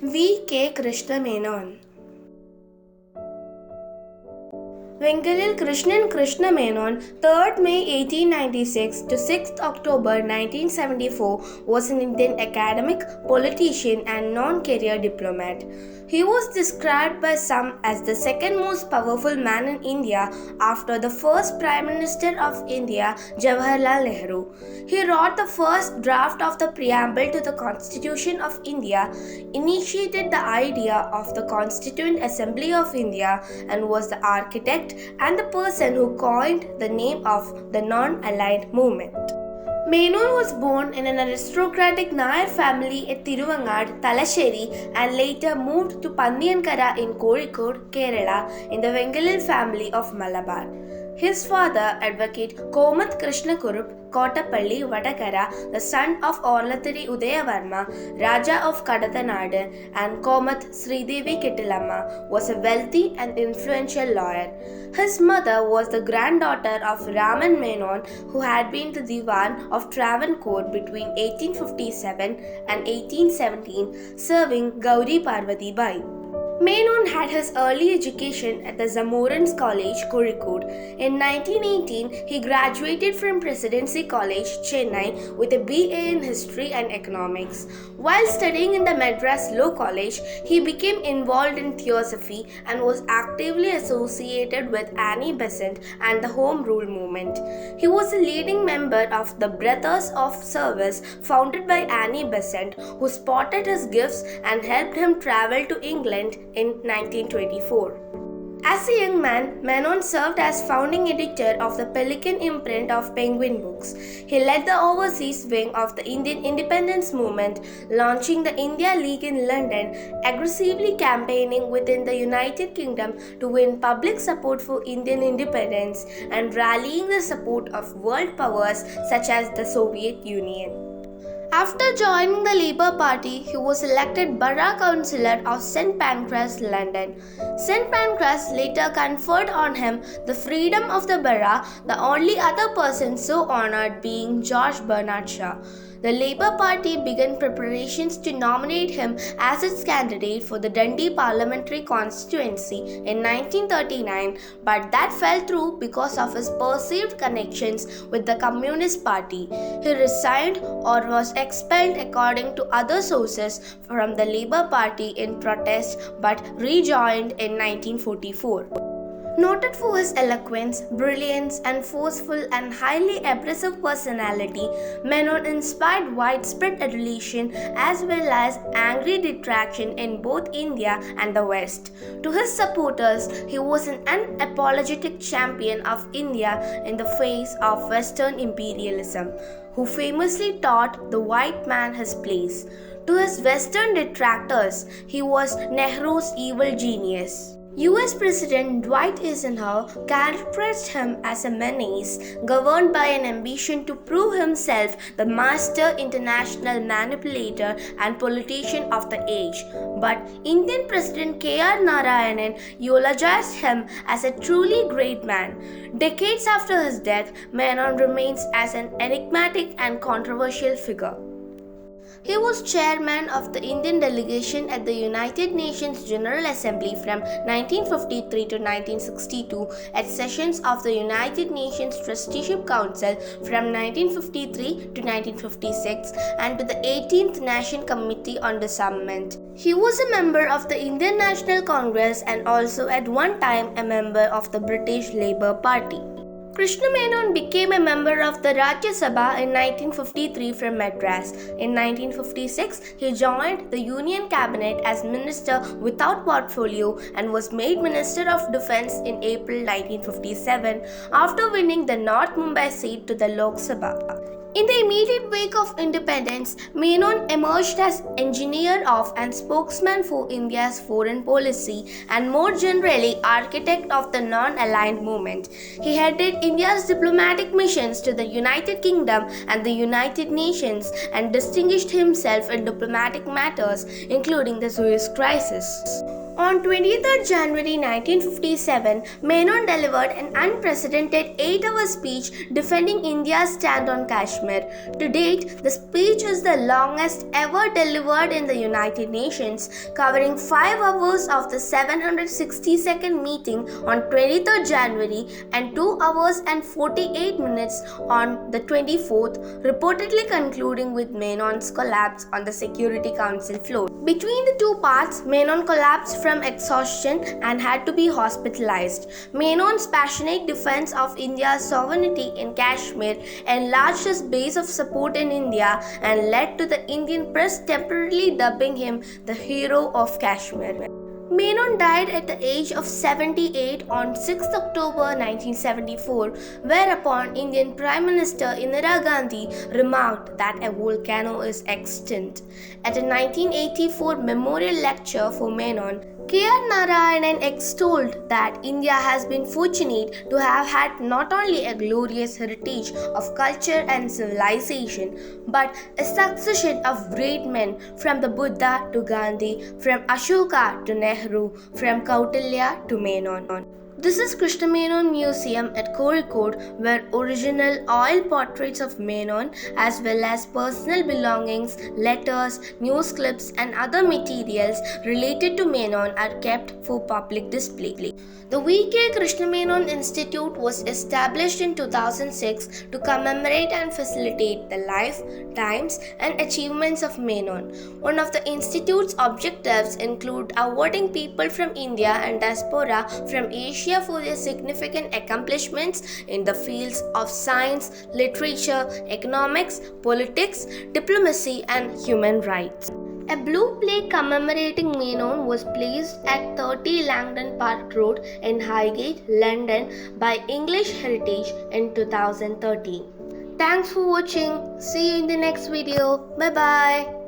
V. K. Krishna Menon. Vengalil Krishna Menon, 3rd May 1896 to 6th October 1974, was an Indian academic, politician and non-career diplomat. He was described by some as the second most powerful man in India after the first Prime Minister of India, Jawaharlal Nehru. He wrote the first draft of the preamble to the Constitution of India, initiated the idea of the Constituent Assembly of India, and was the architect and the person who coined the name of the non-aligned movement. Menon was born in an aristocratic Nair family at Tiruvangad, Talasheri, and later moved to Pandiyankara in Kozhikode, Kerala, in the Vengalil family of Malabar. His father, Advocate Komath Krishna Kurup Kottapalli Vadakara, the son of Orlathiri Udayavarma, Raja of Kadathanadu, and Komath Sridevi Kittilamma, was a wealthy and influential lawyer. His mother was the granddaughter of Raman Menon, who had been the Diwan of Travancore between 1857 and 1817, serving Gauri Parvati Bai. Menon had his early education at the Zamorans College, Kozhikode. In 1918, he graduated from Presidency College, Chennai, with a BA in History and Economics. While studying in the Madras Law College, he became involved in Theosophy and was actively associated with Annie Besant and the Home Rule movement. He was a leading member of the Brothers of Service founded by Annie Besant, who spotted his gifts and helped him travel to England in 1924. As a young man, Menon served as founding editor of the Pelican imprint of Penguin Books. He led the overseas wing of the Indian independence movement, launching the India League in London, aggressively campaigning within the United Kingdom to win public support for Indian independence, and rallying the support of world powers such as the Soviet Union. After joining the Labour Party, he was elected Borough Councillor of St Pancras, London. St Pancras later conferred on him the freedom of the borough, the only other person so honoured being George Bernard Shaw. The Labour Party began preparations to nominate him as its candidate for the Dundee parliamentary constituency in 1939, but that fell through because of his perceived connections with the Communist Party. He resigned or was expelled according to other sources from the Labour Party in protest, but rejoined in 1944. Noted for his eloquence, brilliance, and forceful and highly abrasive personality, Menon inspired widespread adulation as well as angry detraction in both India and the West. To his supporters, he was an unapologetic champion of India in the face of Western imperialism, who famously taught the white man his place. To his Western detractors, he was Nehru's evil genius. US President Dwight Eisenhower characterized him as a menace governed by an ambition to prove himself the master international manipulator and politician of the age. But Indian President K.R. Narayanan eulogized him as a truly great man. Decades after his death, Menon remains as an enigmatic and controversial figure. He was chairman of the Indian delegation at the United Nations General Assembly from 1953 to 1962, at sessions of the United Nations Trusteeship Council from 1953 to 1956, and to the 18th Nation Committee on Disarmament. He was a member of the Indian National Congress and also at one time a member of the British Labour Party. Krishna Menon became a member of the Rajya Sabha in 1953 from Madras. In 1956, he joined the Union Cabinet as Minister without portfolio and was made Minister of Defence in April 1957 after winning the North Mumbai seat to the Lok Sabha. In the immediate wake of independence, Menon emerged as engineer of and spokesman for India's foreign policy and more generally architect of the non-aligned movement. He headed India's diplomatic missions to the United Kingdom and the United Nations and distinguished himself in diplomatic matters including the Suez Crisis. On 23rd January 1957, Menon delivered an unprecedented 8-hour speech defending India's stand on Kashmir. To date, the speech is the longest ever delivered in the United Nations, covering 5 hours of the 760-second meeting on 23rd January and 2 hours and 48 minutes on the 24th, reportedly concluding with Menon's collapse on the Security Council floor. Between the two parts, Menon collapsed from exhaustion and had to be hospitalized. Menon's passionate defense of India's sovereignty in Kashmir enlarged his base of support in India and led to the Indian press temporarily dubbing him the hero of Kashmir. Menon died at the age of 78 on 6 October 1974, whereupon Indian Prime Minister Indira Gandhi remarked that a volcano is extinct. At a 1984 memorial lecture for Menon, K.R. Narayanan extolled that India has been fortunate to have had not only a glorious heritage of culture and civilization, but a succession of great men from the Buddha to Gandhi, from Ashoka to Nehru, from Kautilya to Menon. This is Krishna Menon Museum at Kozhikode, where original oil portraits of Menon as well as personal belongings, letters, news clips and other materials related to Menon are kept for public display. The V.K. Krishna Menon Institute was established in 2006 to commemorate and facilitate the life, times and achievements of Menon. One of the institute's objectives include awarding people from India and diaspora from Asia for their significant accomplishments in the fields of science, literature, economics, politics, diplomacy and human rights. A blue plaque commemorating Menon was placed at 30 Langdon Park Road in Highgate, London by English Heritage in 2013. Thanks for watching. See you in the next video. Bye bye.